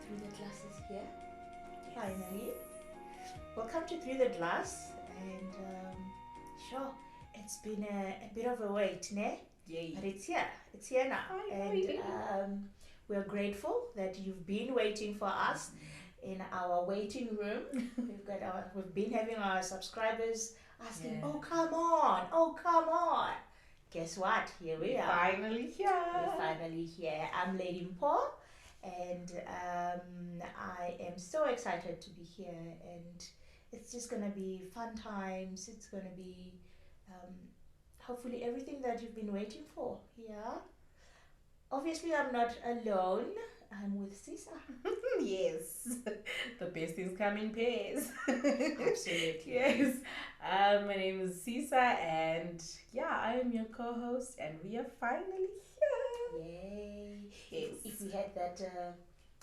Through the Glass is here. Finally. Welcome to Through the Glass. And sure, it's been a bit of a wait, ne? Yay. But it's here. It's here now. Finally. And we're grateful that you've been waiting for us in our waiting room. We've been having our subscribers asking, oh come on. Guess what? Here we are. Finally here. We're finally here. I'm Lady Mpo, and I am so excited to be here, and it's just gonna be fun times. It's gonna be hopefully everything that you've been waiting for. Yeah. Obviously, I'm not alone. I'm with Sisa. Yes. The best things come in pairs. Absolutely. Yes. My name is Sisa, and yeah, I am your co-host, and we are finally here. Yay. Yes. If we had that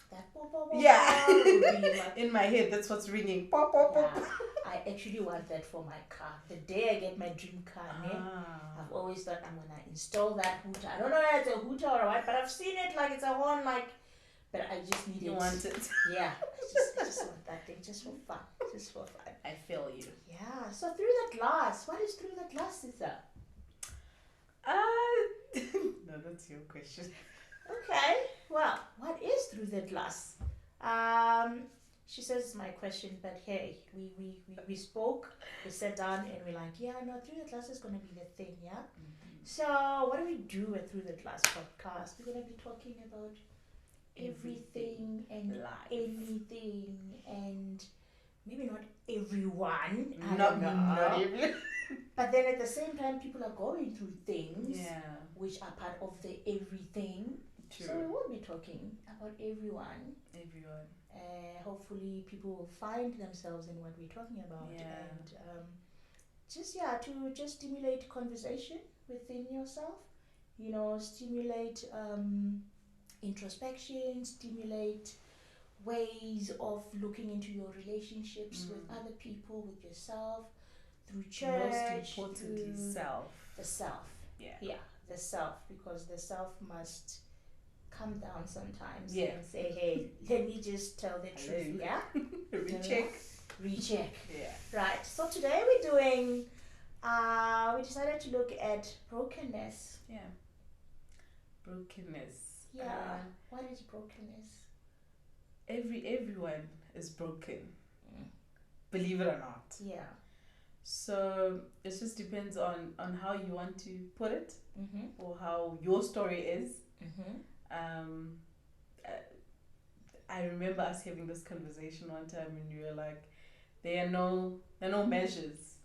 pop, Yeah. would be like, In my head, that's what's ringing. Pop, pop, pop. yeah, I actually want that for my car. The day I get my dream car, I've always thought I'm gonna install that hooter. I don't know if it's a hooter or what, but I've seen it like it's a horn, like. But I just need You it. want it? Yeah, I just want that thing, just for fun, I feel you. Yeah. So Through the Glass. What is Through the Glass, Sisa? No, that's your question. Okay. Well, what is Through the Glass? She says it's my question, but hey, we spoke, we sat down, and we're like, yeah, no, Through the Glass is gonna be the thing, yeah. So what do we do at Through the Glass podcast? We're gonna be talking about everything and life. anything, and maybe not everyone. I Not don't know. everyone. But then at the same time, people are going through things Yeah. which are part of the everything. True. So we will be talking about everyone. Everyone. Hopefully, people will find themselves in what we're talking about, Yeah. and to just stimulate conversation within yourself. You know, stimulate introspection, stimulate ways of looking into your relationships with other people, with yourself, through church, Most importantly, through self. the self. Yeah. The self, because the self must come down sometimes Yeah. and say, hey, let me just tell the truth, yeah? Recheck. Yeah. Right, so today we're doing, we decided to look at brokenness. Yeah. Brokenness. Yeah, what is brokenness? Everyone is broken. Believe it or not. Yeah. So it just depends on how you want to put it, or how your story is. I remember us having this conversation one time, and you were like, there are no measures.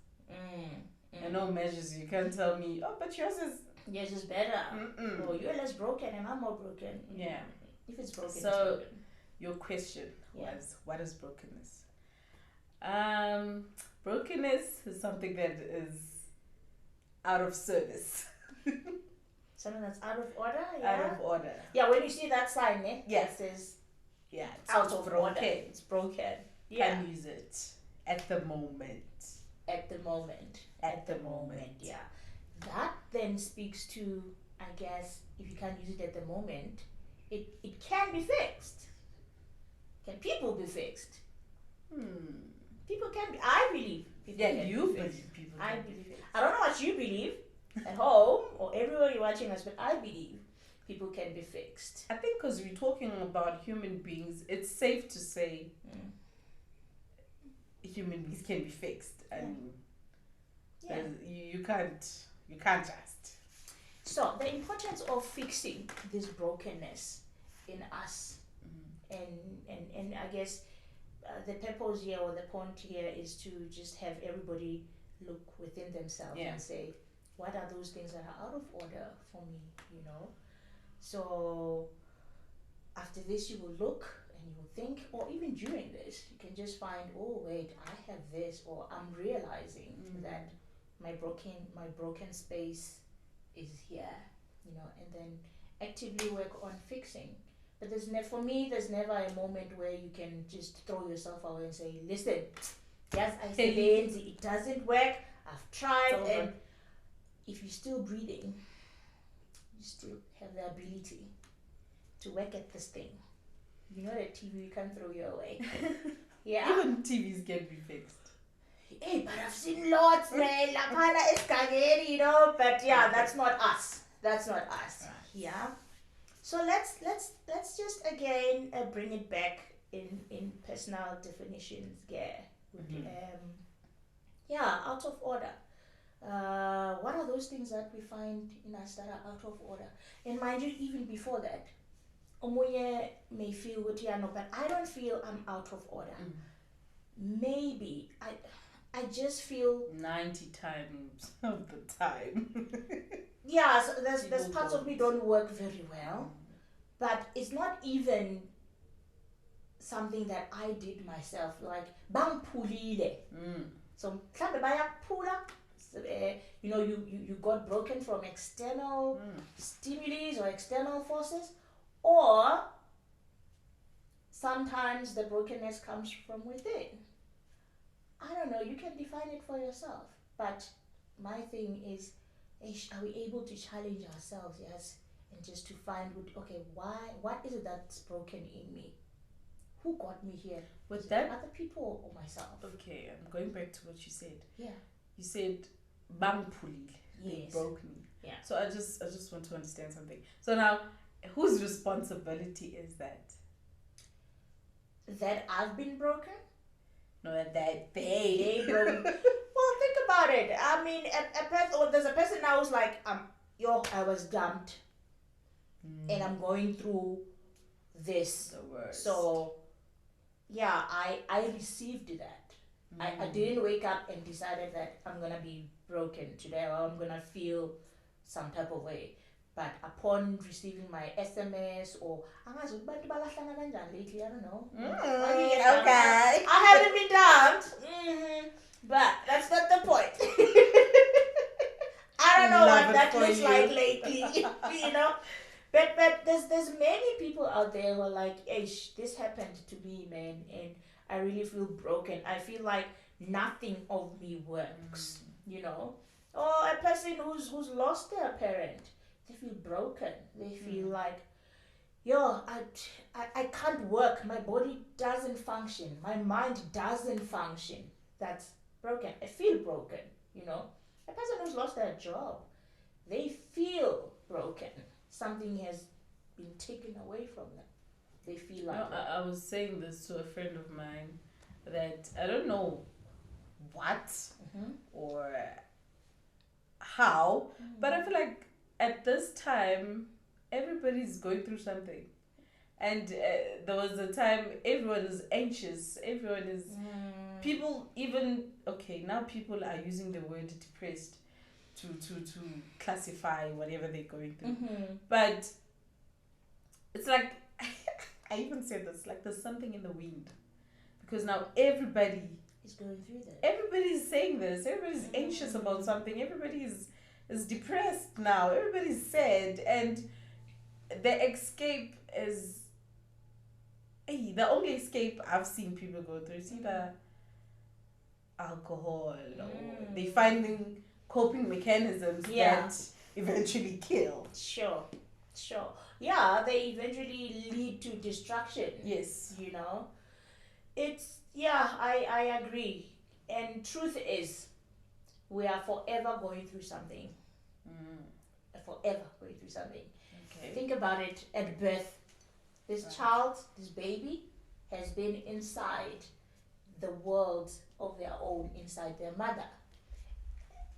There are no measures. You can't tell me, oh, but yours is better. Mm-mm. Or you're less broken and I'm more broken. Yeah. If it's broken, So, it's broken. Your question Yeah. was, what is brokenness? Brokenness is something that is out of service. Something that's out of order, yeah? Out of order. Yeah, when you see that sign, Yes. it says Yeah. It's out of broken. order. It's broken. Yeah. Can't use it at the moment. At the moment. Yeah. That then speaks to, I guess, if you can't use it at the moment, it can be fixed. Can people be fixed? People can be. I believe people Yeah, can you be fixed. believe people I can be believe. fixed. I don't know what you believe at home or everywhere you're watching us, but I believe people can be fixed. I think because we're talking about human beings, it's safe to say human beings can be fixed, and you can't just. So the importance of fixing this brokenness in us, and I guess the purpose here or the point here is to just have everybody look within themselves and say, what are those things that are out of order for me, you know? So after this, you will look and you will think, or even during this, you can just find, oh wait, I have this, or I'm realizing that my broken space is here, you know, and then actively work on fixing. But for me, there's never a moment where you can just throw yourself away and say, listen, yes, I say it doesn't work, I've tried, and if you're still breathing, you still have the ability to work at this thing. You know that TV you can't throw you away. Yeah. Even TVs can be fixed. Hey, but I've seen lots, man. La Pana is kageri, you know. But yeah, that's not us. That's not us. Right. Yeah. So let's just again bring it back in personal definitions. Yeah. Yeah, out of order. What are those things that we find in us that are out of order? And mind you, even before that, Omoye may feel good, yeah, no, but I don't feel I'm out of order. Maybe I just feel 90 times of the time. yeah, so there's parts of me don't work very well, but it's not even something that I did myself. Like bang pulile. So you know, you got broken from external stimuli or external forces, or sometimes the brokenness comes from within. I don't know, you can define it for yourself. But my thing is, are we able to challenge ourselves, yes, and just to find, okay, what is it that's broken in me? Who got me here? Was that other people or myself? Okay, I'm going back to what you said. Yeah. You said bang puli. Yes. They broke me. Yeah. So I just want to understand something. So now, whose responsibility is that? That I've been broken? No, that they broke me. Well, think about it. I mean, there's a person now who's like, I was dumped, and I'm going through this. The worst. So, yeah, I received that. I didn't wake up and decided that I'm gonna be broken today or I'm gonna feel some type of way. But upon receiving my SMS or lately, I don't know. Okay. I haven't been dumped. But that's not the point. I don't know what that looks like lately. You know? But there's many people out there who are like, hey, this happened to me, man, and I really feel broken. I feel like nothing of me works, you know? Or a person who's lost their parent, they feel broken. They feel like, I can't work. My body doesn't function. My mind doesn't function. That's broken. I feel broken, you know? A person who's lost their job, they feel broken. Something has been taken away from them. They feel like I was saying this to a friend of mine that I don't know what or how, but I feel like at this time everybody's going through something, and there was a time everyone is anxious. Everyone is people even now people are using the word depressed to classify whatever they're going through, but it's like I even said this, like there's something in the wind, because now everybody is going through that. Everybody's saying this. Everybody's anxious about something. Everybody is depressed now. Everybody's sad, and the escape is the only escape I've seen people go through is either alcohol or they finding coping mechanisms that eventually kill. Sure. Yeah, they eventually lead to destruction. Yes. You know? I agree. And truth is, we are forever going through something. Forever going through something. Okay. Think about it at birth. This child, this baby, has been inside the world of their own, inside their mother.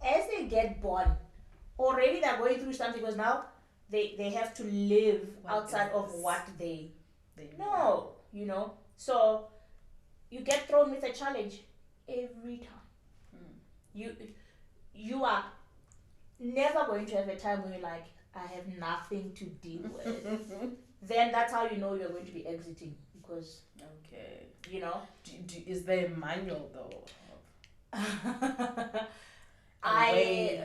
As they get born, already they're going through something, because now they have to live outside of what they know, you know. So you get thrown with a challenge every time. You are never going to have a time where you're like, I have nothing to deal with. Then that's how you know you're going to be exiting, because you know. Is there a manual though? I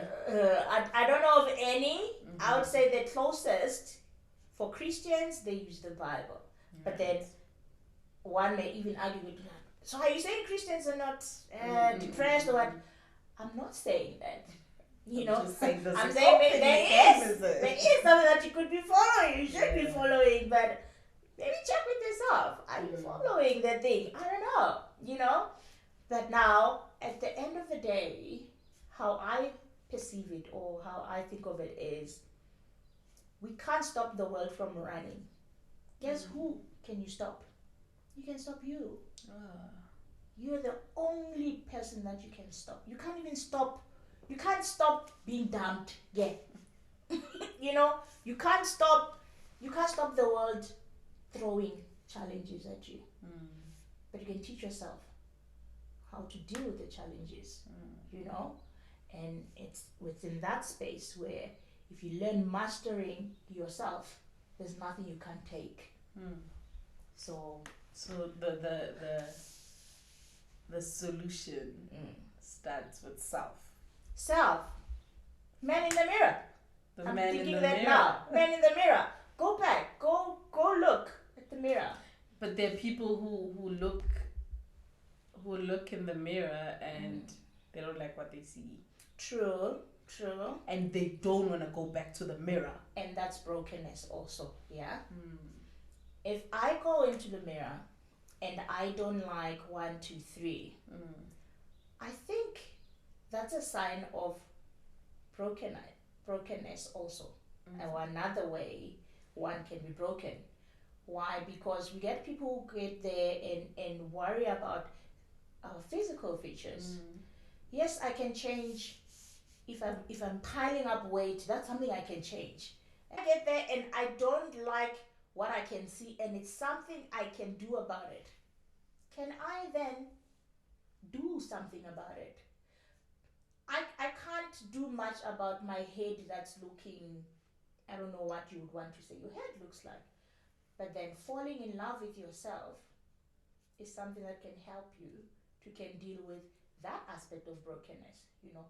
don't know of any. I would say the closest for Christians, they use the Bible, but then one may even argue with that. So are you saying Christians are not depressed or what? I'm not saying that. You know, I'm saying there is something that you could be following. You should be following, but maybe check with yourself. Are you following that thing? I don't know, you know? But now, at the end of the day, how I perceive it or how I think of it is we can't stop the world from running. Guess who can you stop? You can stop you. You're the only person that you can stop. You can't even stop. You can't stop being dumped. Yeah. You know, you can't stop. You can't stop the world throwing challenges at you. But you can teach yourself how to deal with the challenges. You know, and it's within that space where if you learn mastering yourself, there's nothing you can't take. So the solution starts with self. Self. Man in the mirror. The I'm man thinking in the that mirror. now. Man in the mirror. Go back. Go look at the mirror. But there are people who look in the mirror and they don't like what they see. True. And they don't want to go back to the mirror. And that's brokenness also, yeah? If I go into the mirror and I don't like 1, 2, 3, I think that's a sign of brokenness also. Or another way one can be broken. Why? Because we get people who get there and worry about our physical features. Yes, I can change. If I'm piling up weight, that's something I can change. I get there and I don't like what I can see and it's something I can do about it. Can I then do something about it? I can't do much about my head that's looking, I don't know what you would want to say your head looks like. But then falling in love with yourself is something that can help you to can deal with that aspect of brokenness, you know.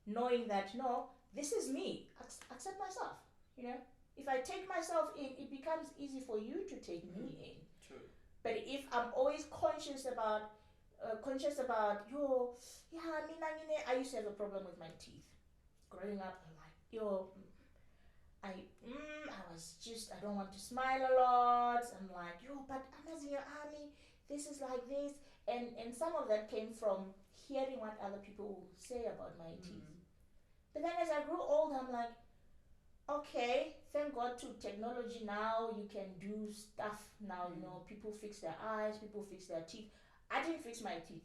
Knowing that, no, this is me. Accept myself, you know. If I take myself in, it becomes easy for you to take me in. True. But if I'm always conscious about I used to have a problem with my teeth. Growing up, I'm like, I don't want to smile a lot. I'm like, but I'm not in your army. This is like this. And some of that came from hearing what other people say about my teeth. But then as I grew older, I'm like, okay, thank God to technology now, you can do stuff now, you know, people fix their eyes, people fix their teeth. I didn't fix my teeth.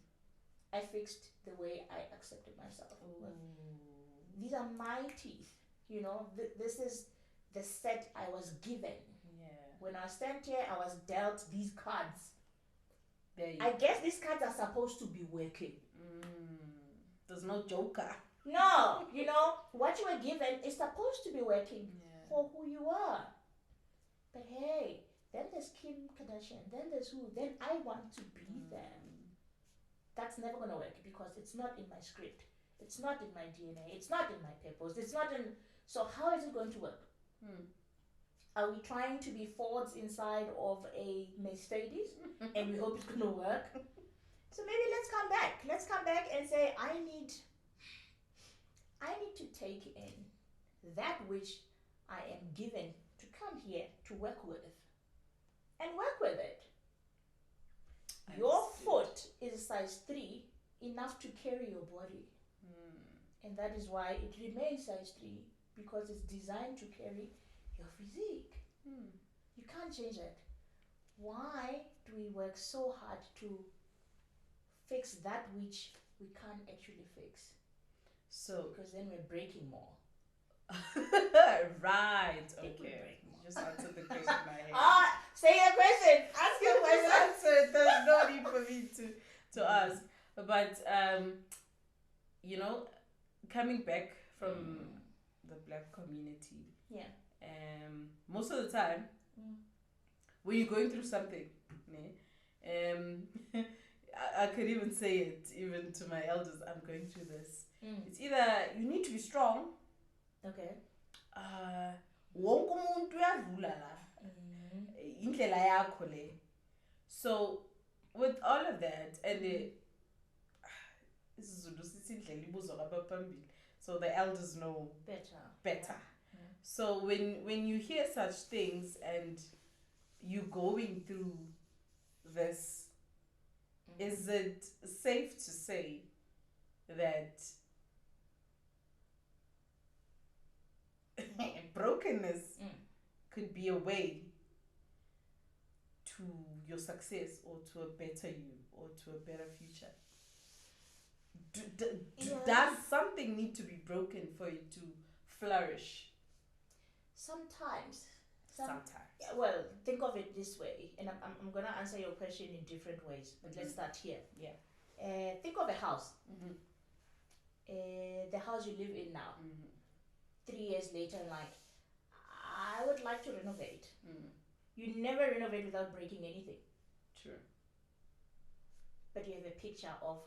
I fixed the way I accepted myself. These are my teeth, you know, this is the set I was given. When I stand here, I was dealt these cards. I guess these cards are supposed to be working. There's no joker. No, you know, what you were given is supposed to be working for who you are. But hey, then there's Kim Kardashian, then there's who, then I want to be them. That's never going to work because it's not in my script. It's not in my DNA. It's not in my purpose. It's not in... So how is it going to work? Are we trying to be Fords inside of a Mercedes and we hope it's going to work? So maybe let's come back. Let's come back and say, I need to take in that which I am given to come here to work with and work with it. Your foot is size 3, enough to carry your body. And that is why it remains size 3, because it's designed to carry your physique. You can't change it. Why do we work so hard to fix that which we can't actually fix? So because then we're breaking more. Right. Okay. You just answered the question in my head. Say your question. Ask your question. Answer. There's no need for me to ask. But you know, coming back from the black community. Most of the time, when you're going through something, I could even say it even to my elders. I'm going through this. It's either you need to be strong. Okay. Wonke umuntu uyadlula la. Indlela yakho le. So with all of that and so the elders know better. So when you hear such things and you going through this, is it safe to say that brokenness could be a way to your success or to a better you or to a better future? Does something need to be broken for you to flourish? Sometimes. Sometimes. Well, think of it this way, and I'm going to answer your question in different ways, but let's start here. Yeah. Think of a house. The house you live in now. 3 years later, like, I would like to renovate. You never renovate without breaking anything. True. But you have a picture of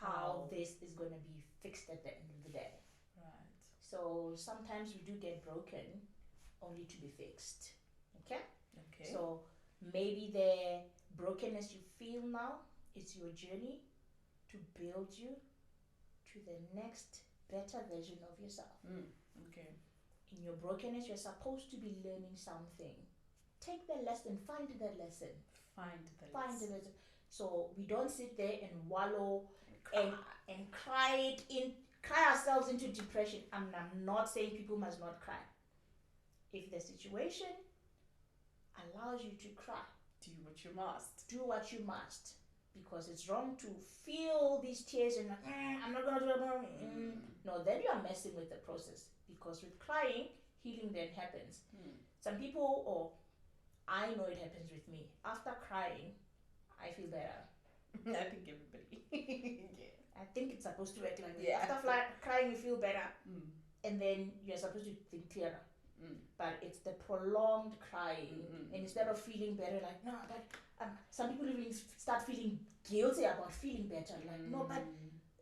how this is going to be fixed at the end of the day. Right. So sometimes we do get broken only to be fixed. Okay? So maybe the brokenness you feel now is your journey to build you to the next better version of yourself. Okay. In your brokenness, you're supposed to be learning something. Take the lesson, find the lesson. Find the lesson. So we don't sit there and wallow and cry ourselves into depression. I'm not saying people must not cry. If the situation allows you to cry, do what you must. Do what you must. Because it's wrong to feel these tears and I'm not going to do it. No, then you are messing with the process. Because with crying, healing then happens. Some people, or I know it happens with me. After crying, I feel better. I think everybody. I think it's supposed to work like that. After crying, you feel better. And then you're supposed to think clearer. But it's the prolonged crying. And instead of feeling better, like, no, but some people even start feeling guilty about feeling better. Like, no, but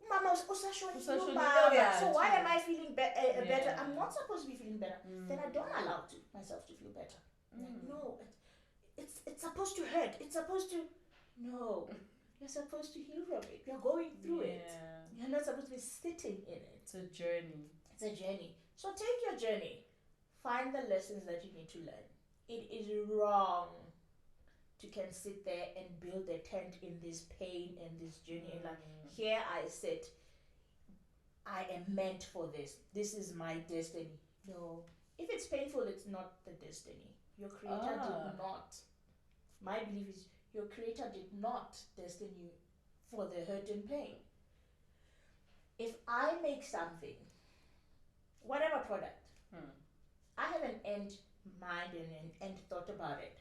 Mama was also showing so why am I feeling better? I'm not supposed to be feeling better. Then I don't allow myself to feel better. Like, no, it's supposed to hurt. It's supposed to... No. You're supposed to heal from it. You're going through it. You're not supposed to be sitting in it. It's a journey. It's a journey. So take your journey. Find the lessons that you need to learn. It is wrong to can sit there and build a tent in this pain and this journey. And like, here I sit. I am meant for this. This is my destiny. No. If it's painful, it's not the destiny. Your creator did not. My belief is your creator did not destine you for the hurt and pain. If I make something, whatever product, I have an end mind and an end thought about it.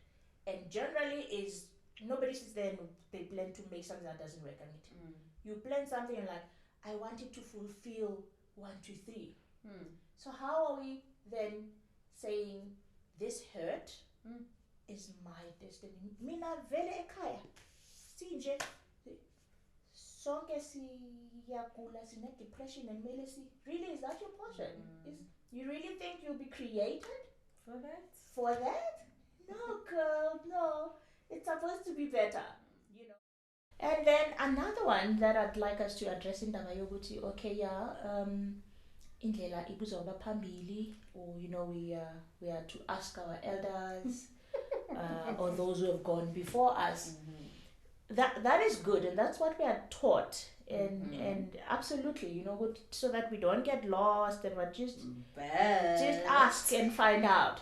And generally is nobody sits there and they plan to make something that doesn't work on it. You plan something and like, I want it to fulfill 1, 2, 3. So how are we then saying this hurt is my destiny? Mina vele ekhaya. Sinje sonke siyagula sine depression and melancholy. Really, is that your portion? You really think you'll be created for that? No, girl, no. It's supposed to be better, you know. And then another one that I'd like us to address in Indaba yokuthi, indlela ibuzoba phambili, or we are to ask our elders or those who have gone before us. That is good, and that's what we are taught, and absolutely, so that we don't get lost, and we just ask and find out.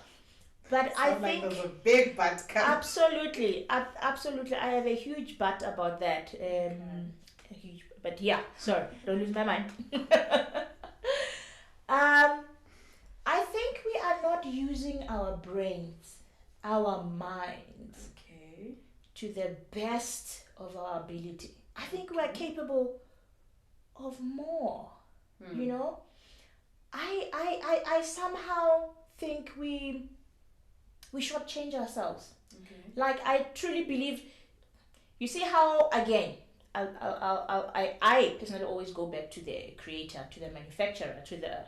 But I think there's a big but coming. Absolutely, I have a huge but about that. But yeah, sorry, don't lose my mind. I think we are not using our brains, our minds, to the best of our ability. I think we are capable of more. I somehow think we shortchange ourselves. Like, I truly believe, you see how, again, I personally always go back to the creator, to the manufacturer, to the,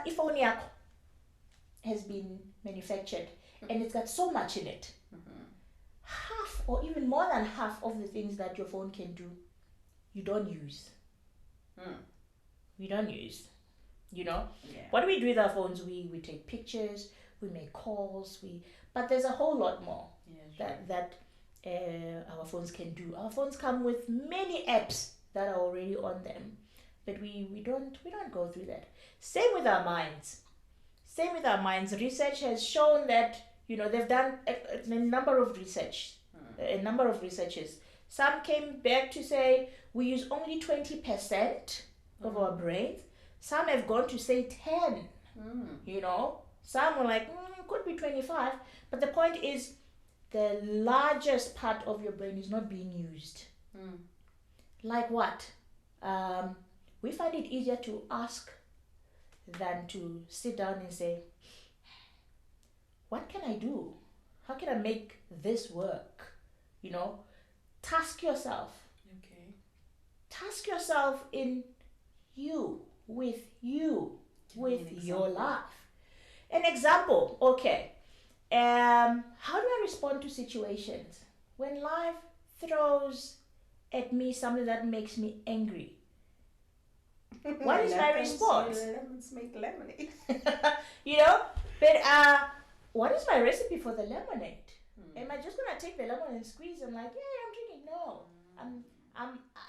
if only has been manufactured and it's got so much in it. Half or even more than half of the things that your phone can do, you don't use. We don't use. What do we do with our phones? We take pictures, we make calls, but there's a whole lot more Yeah, that our phones can do. Our phones come with many apps that are already on them, but we don't go through that. Same with our minds. Same with our minds. Research has shown that they've done a number of researches. Some came back to say we use only 20% of our brains. Some have gone to say 10. Some were like could be 25. But the point is, the largest part of your brain is not being used. Like what? We find it easier to ask than to sit down and say, what can I do? How can I make this work? Task yourself. Okay. Task yourself in with your life. An example, okay. How do I respond to situations when life throws at me something that makes me angry? What is my response? Lemons make lemonade. But what is my recipe for the lemonade? Am I just gonna take the lemon and squeeze and like, yeah, I'm drinking? No,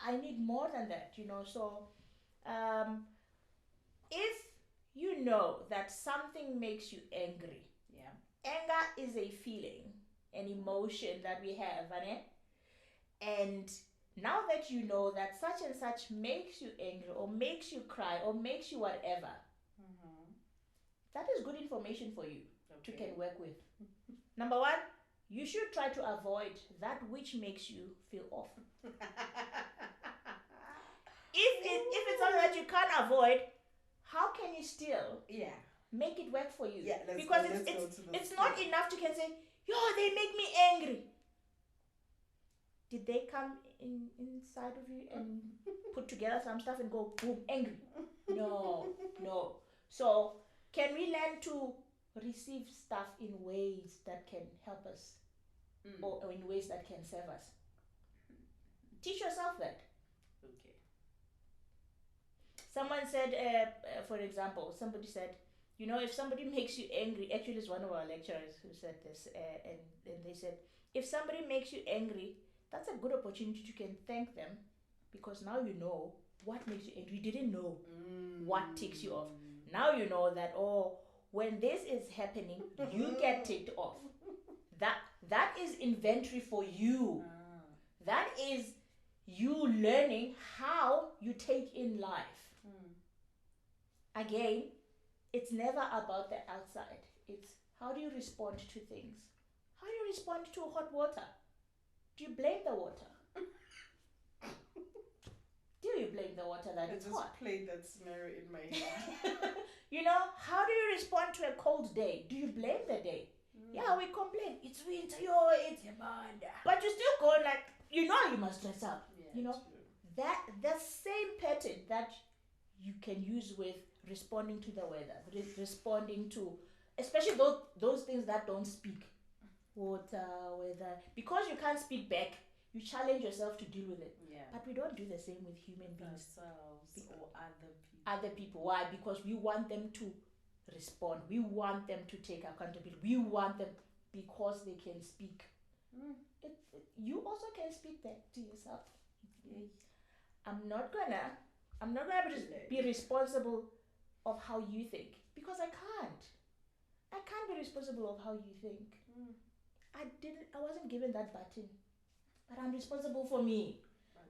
I need more than that. So, if you know that something makes you angry, anger is a feeling, an emotion that we have, and now that you know that such and such makes you angry or makes you cry or makes you whatever, that is good information for you to can work with. Number one, you should try to avoid that which makes you feel off. If it's something that you can't avoid, how can you still make it work for you? Yeah, because it's not enough to can say, yo, they make me angry. Did they come inside of you and put together some stuff and go boom, angry? No. So can we learn to receive stuff in ways that can help us or in ways that can serve us? Teach yourself that. Okay. Someone said, for example, somebody said, if somebody makes you angry, actually it's one of our lecturers who said this, and they said, if somebody makes you angry, that's a good opportunity to can thank them, because now you know what makes you angry. You didn't know what ticks you off. Now you know that, when this is happening, you get ticked off. That is inventory for you. That is you learning how you take in life. Again, it's never about the outside. It's how do you respond to things? How do you respond to hot water? Do you blame the water? Do you blame the water that it's hot? I just played that scenario in my head. How do you respond to a cold day? Do you blame the day? Yeah, we complain. It's winter, it's Yamanda. But you still go like, you must dress up. Yeah, that the same pattern that you can use with responding to the weather, responding to, especially those things that don't speak. Water, weather. Because you can't speak back, you challenge yourself to deal with it. Yeah. But we don't do the same with human beings. Ourselves or other people. Other people. Why? Because we want them to respond. We want them to take accountability. We want them because they can speak. You also can speak that to yourself. I'm not gonna be responsible of how you think, because I can't. I can't be responsible of how you think. I wasn't given that button, but I'm responsible for me.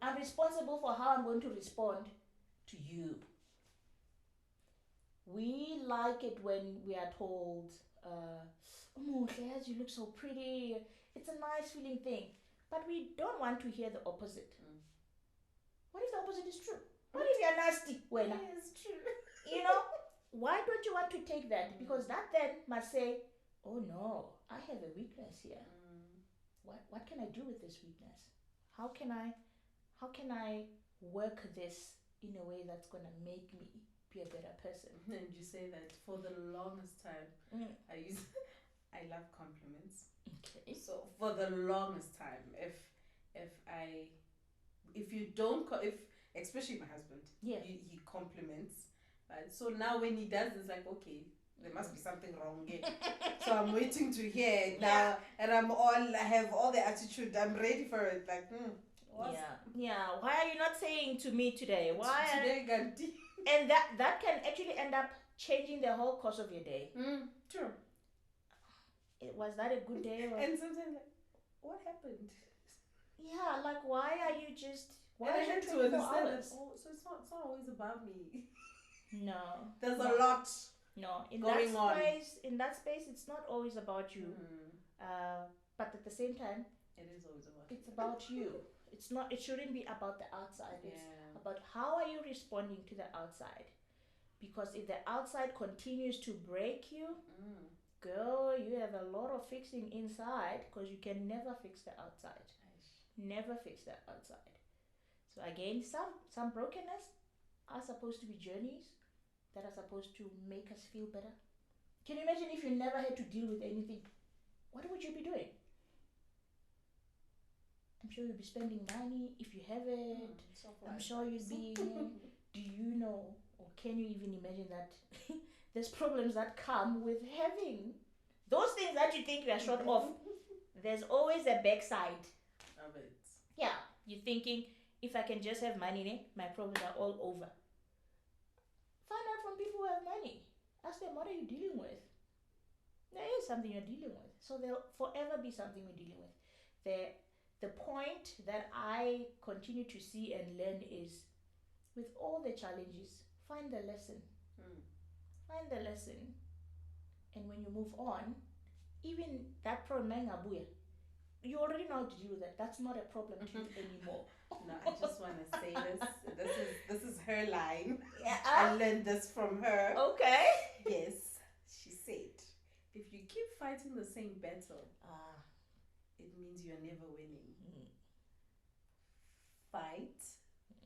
I'm responsible for how I'm going to respond to you. We like it when we are told, oh, Claire, you look so pretty. It's a nice feeling thing. But we don't want to hear the opposite. What if the opposite is true? What if you're nasty? Well, it's true. Why don't you want to take that? Because that then must say, oh no, I have a weakness here. What can I do with this weakness? How can I work this in a way that's gonna make me be a better person? And you say that for the longest time, I love compliments. Okay. So for the longest time, if you don't, especially my husband, he compliments, right? So now when he does, it's like, okay, there must be something wrong here. So I'm waiting to hear it now, and I have all the attitude. I'm ready for it. Like, yeah. Why are you not saying to me today? Why? Today, Gandhi. And that can actually end up changing the whole course of your day. True. Was that a good day? And sometimes, like, what happened? Yeah, like why are you just? Why And I is had it to understand hours? that. Oh, so it's not always about me. No. There's a lot. No, in going that space, it's not always about you. But at the same time, it is always about. It's about you. It's not. It shouldn't be about the outside. It's about how are you responding to the outside. Because if the outside continues to break you, girl, you have a lot of fixing inside. Because you can never fix the outside. Never fix the outside. So again, some brokenness are supposed to be journeys that are supposed to make us feel better. Can you imagine if you never had to deal with anything? What would you be doing? I'm sure you'll be spending money if you have it. I'm sure you'll be. Do you know, or can you even imagine that there's problems that come with having those things that you think you are short of? There's always a backside of it. Yeah, you're thinking if I can just have money, my problems are all over. Find out from people who have money. Ask them, what are you dealing with? There is something you're dealing with. So there'll forever be something we're dealing with. The point that I continue to see and learn is, with all the challenges, find the lesson. Find the lesson. And when you move on, even that problem, you already know how to deal with that. That's not a problem to you anymore. No, I just want to say this. This is her line. Yeah. I learned this from her. Okay. Yes. She said, if you keep fighting the same battle, it means you're never winning. Fight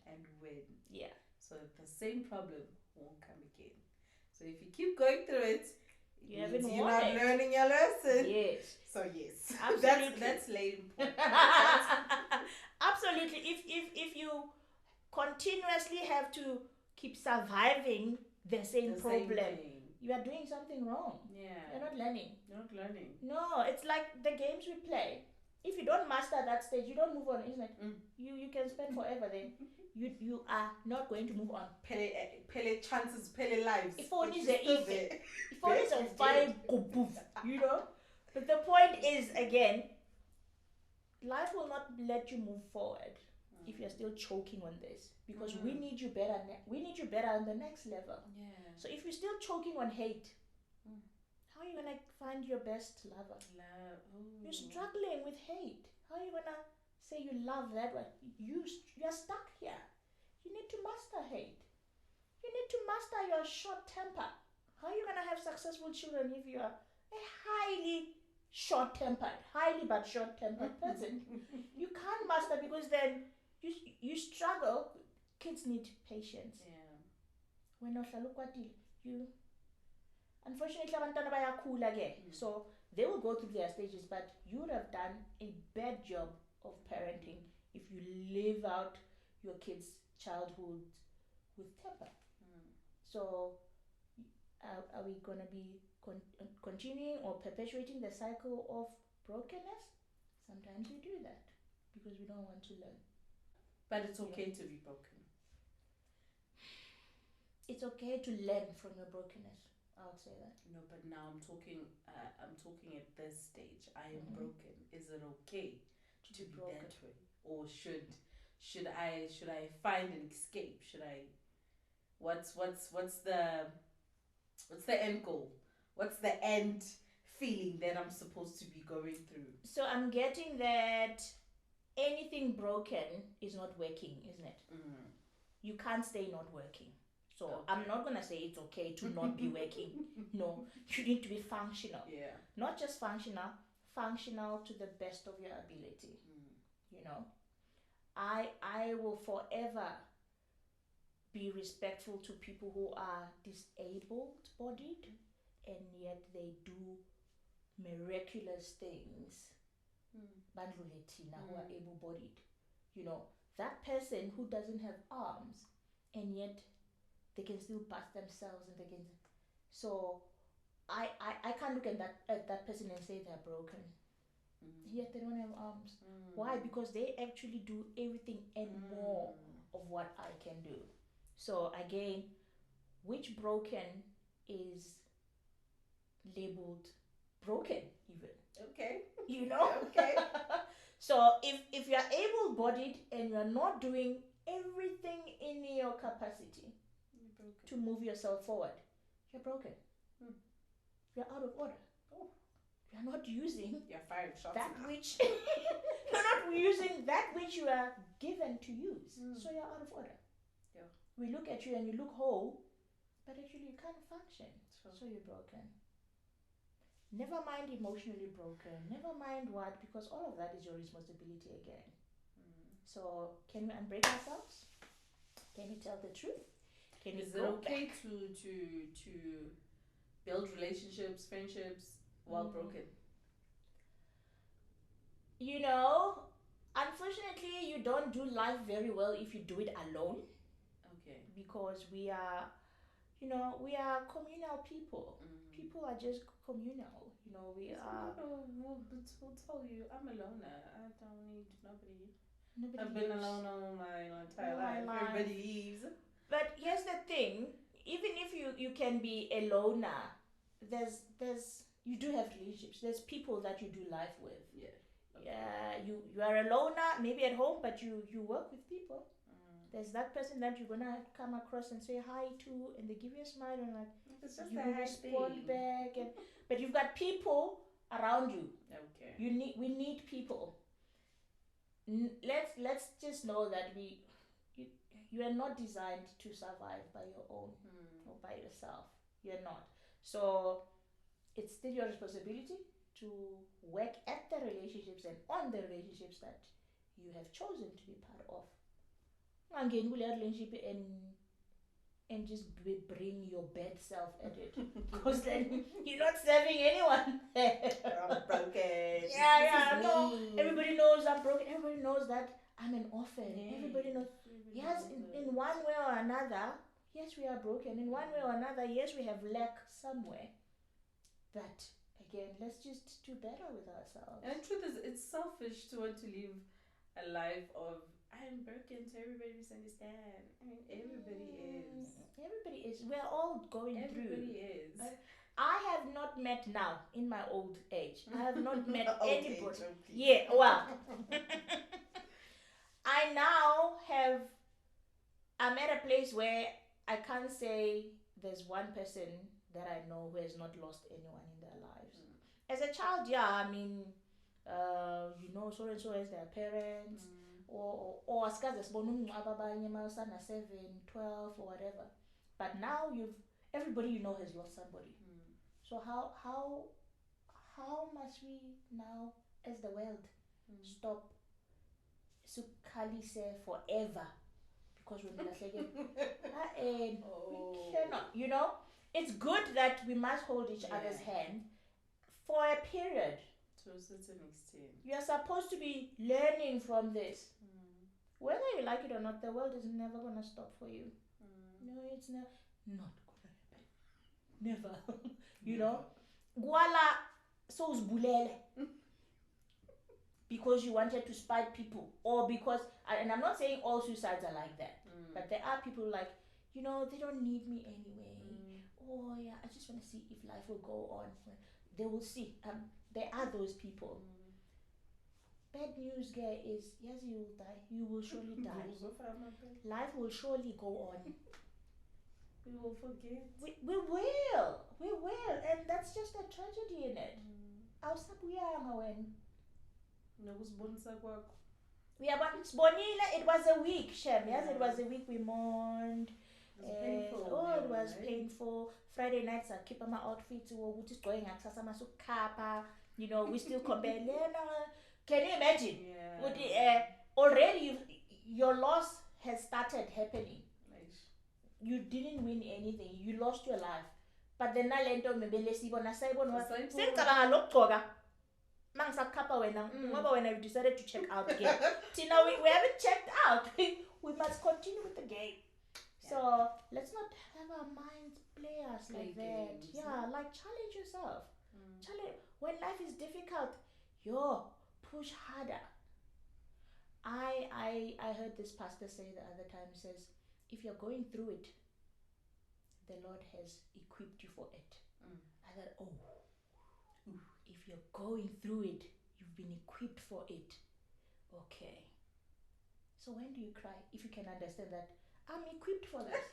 and win. Yeah. So the same problem won't come again. So if you keep going through it, you're not learning your lesson. Yes. So yes, absolutely. that's late important. Absolutely. If you continuously have to keep surviving the same problem, you are doing something wrong. Yeah. You're not learning. No, it's like the games we play. If you don't master that stage, you don't move on, isn't it? You can spend forever then. You are not going to move on. Pele chances, pele lives. If only a 5, you know. But the point is, again, life will not let you move forward if you're still choking on this, because we need you better. We need you better on the next level. Yeah. So if you're still choking on hate, how are you gonna find your best lover? You're struggling with hate. How are you gonna say you love that one? You're stuck here. You need to master hate. You need to master your short temper. How are you gonna have successful children if you are a highly short-tempered person? You can't master, because then you struggle. Kids need patience. When you unfortunately abantwana bayakhula ke, so they will go through their stages, but you would have done a bad job of parenting if you live out your kids' childhood with temper. So are we going to be continuing or perpetuating the cycle of brokenness? Sometimes we do that because we don't want to learn. But it's okay to be broken. It's okay to learn from your brokenness. I would say that. No, but now I'm talking at this stage. I am broken. Is it okay to be broken that way, or should I find an escape? Should I? What's the end goal? What's the end feeling that I'm supposed to be going through? So I'm getting that anything broken is not working, isn't it? You can't stay not working. So okay. I'm not going to say it's okay to not be working. No, you need to be functional. Yeah. Not just functional to the best of your ability. You know, I will forever be respectful to people who are disabled bodied and yet they do miraculous things. Who are able bodied. You know, that person who doesn't have arms and yet they can still bust themselves and they can. So I can't look at that person and say they're broken. Yet they don't have arms. Why? Because they actually do everything and more of what I can do. So again, which broken is labeled broken even? Okay. You know? Okay. So if you're able-bodied and you're not doing everything in your capacity to move yourself forward, you're broken. You're out of order. You're not using that which you're not using that which you are given to use. So you're out of order. Yeah. We look at you and you look whole, but actually you can't function. Sure. So you're broken. Never mind emotionally broken. Never mind what, because all of that is your responsibility again. So can we unbreak ourselves? Can we tell the truth? Is it okay to build relationships, friendships while broken? You know, unfortunately, you don't do life very well if you do it alone. Okay. Because we are, we are communal people. People are just communal. We are. People will tell you, I'm a loner. I don't need nobody. I've been alone all my entire life. Everybody leaves. But here's the thing: even if you can be a loner, there's you do have relationships. There's people that you do life with. Yeah. Okay. Yeah. You are a loner, maybe at home, but you work with people. There's that person that you're gonna come across and say hi to, and they give you a smile, and like you will respond back. But you've got people around you. Okay. We need people. Let's just know that you are not designed to survive by your own or by yourself. You're not. So it's still your responsibility to work at the relationships and on the relationships that you have chosen to be part of. Again, we'll relationship and just bring your bad self at it, because then you're not serving anyone. I'm broken. No. Everybody knows I'm broken. Everybody knows that I'm an orphan. Yes. Everybody knows. Yes, in one way or another, yes, we are broken. In one way or another, yes, we have lack somewhere. But again, let's just do better with ourselves. And the truth is, it's selfish to want to live a life of I'm broken, so everybody misunderstand. I mean, everybody is. Everybody is. We're all going through. Everybody is. I have not met now in my old age. I have not met anybody. Yeah, well. I now I'm at a place where I can't say there's one person that I know who has not lost anyone in their lives. As a child, yeah, I mean, so and so as their parents. Or as guys abanye 7, 12 or whatever. But now everybody has lost somebody. So how must we now as the world stop sukhalise forever because we're not we cannot, it's good that we must hold each other's hand for a period. To a certain extent. You are supposed to be learning from this. Whether you like it or not, the world is never going to stop for you. No, it's not going to happen. Never. Gwala so uzbulele. Because you wanted to spite people. Or because, and I'm not saying all suicides are like that. But there are people like, they don't need me anyway. Oh yeah, I just want to see if life will go on. They will see. There are those people. Bad news, guy, is yes, you will die. You will surely die. Life will surely go on. We will forget. We will. And that's just a tragedy in it. It was a week, Shem. Yes, it was a week we mourned. It was painful. Friday nights I keep my outfits. What is going on? We still compare. Can you imagine? Yeah. Already your loss has started happening. Nice. You didn't win anything. You lost your life. But then nalento mebele sibona sayibona sengicabanga lokugcoka mangisakapha wena ngoba wena you decided to check out again. Tina, we haven't checked out. We must continue with the game. So let's not have our minds play us Play like that. games, Yeah, like challenge yourself. Mm. Challenge when life is difficult. Push harder. I heard this pastor say the other time, says, if you're going through it, the Lord has equipped you for it. I thought, if you're going through it, you've been equipped for it. Okay. So when do you cry? If you can understand that, I'm equipped for that.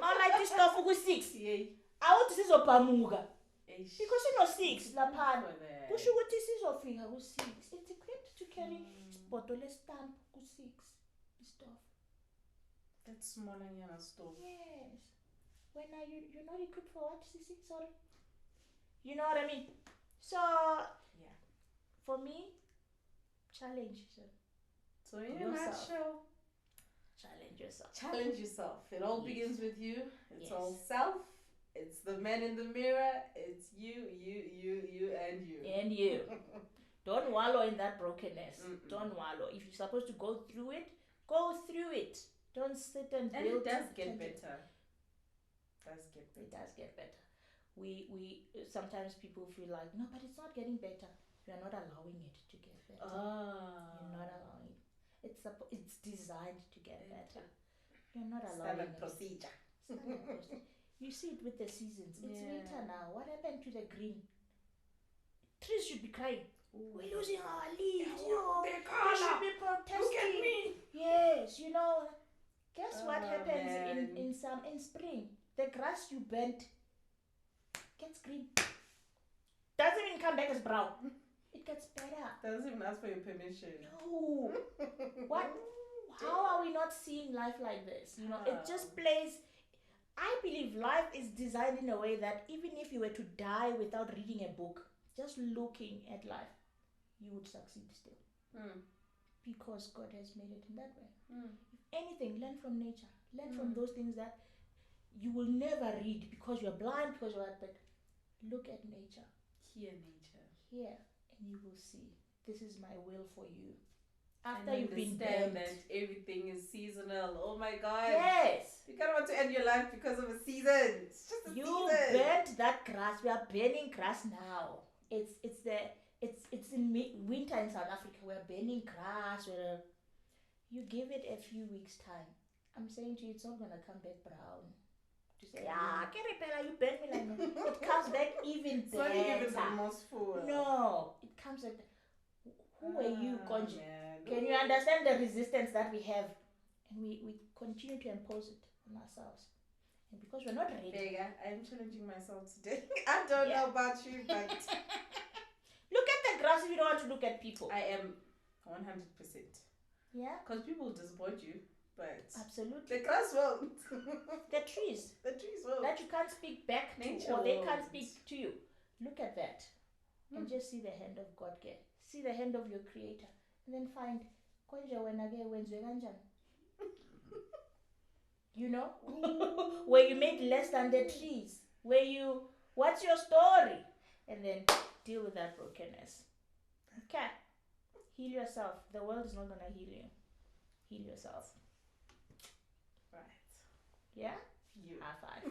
Like this stuff for 6. I want to see Zopamuga. Because you know 6, la pan. Push you this is of finger 6. It's equipped to carry bottle stamp 6. Stuff. That's smaller than a stove. Yes. When are you're not equipped for what, Sissy? Sorry. You know what I mean? So yeah. For me, challenge. So in a nutshell, challenge yourself. Challenge yourself. It all begins with you. It's all self. It's the man in the mirror. It's you, and you. And you. Don't wallow in that brokenness. Don't wallow. If you're supposed to go through it, go through it. Don't sit and build. And it does get better. It does get better. We sometimes people feel like, no, but it's not getting better. You are not allowing it to get better. You're not allowing it. It's designed to get better. You're not allowing Standard procedure. You see it with the seasons. It's winter now. What happened to the green? Trees should be crying. We're losing our leaves. They should be protesting. Look at me. Yes, Guess what happens in spring? The grass you bent gets green. Doesn't even come back as brown. It gets better. Doesn't even ask for your permission. No. What? How are we not seeing life like this? It just plays. I believe life is designed in a way that even if you were to die without reading a book, just looking at life, you would succeed still. Because God has made it in that way. If anything, learn from nature. Learn from those things that you will never read because you're blind, because you're but look at nature. Hear nature. Hear, and you will see. This is my will for you. After you've been bent, that everything is seasonal. Oh my God. Yes. You can't want to end your life because of a season. It's just a season. You burnt that grass. We are burning grass now. It's in winter in South Africa. We're burning grass. You give it a few weeks time. I'm saying to you, it's not gonna come back brown. To say, you burn me like that. It comes back even better. It's not even remorseful. No, it comes like, who are you, Konji? Can you understand the resistance that we have? And we continue to impose it on ourselves. And because we're not ready. Vega, I'm challenging myself today. I don't know about you, but look at the grass if you don't want to look at people. I am 100%. Yeah? Because people will disappoint you, but absolutely. the grass won't. The trees won't. that you can't speak back to, or they can't speak to you. Look at that. And just see the hand of God there. See the hand of your Creator. And then find where you made less than the trees, what's your story, and then deal with that brokenness. Okay, heal yourself. The world is not gonna heal you. Heal yourself. Right. Yeah. You. High five.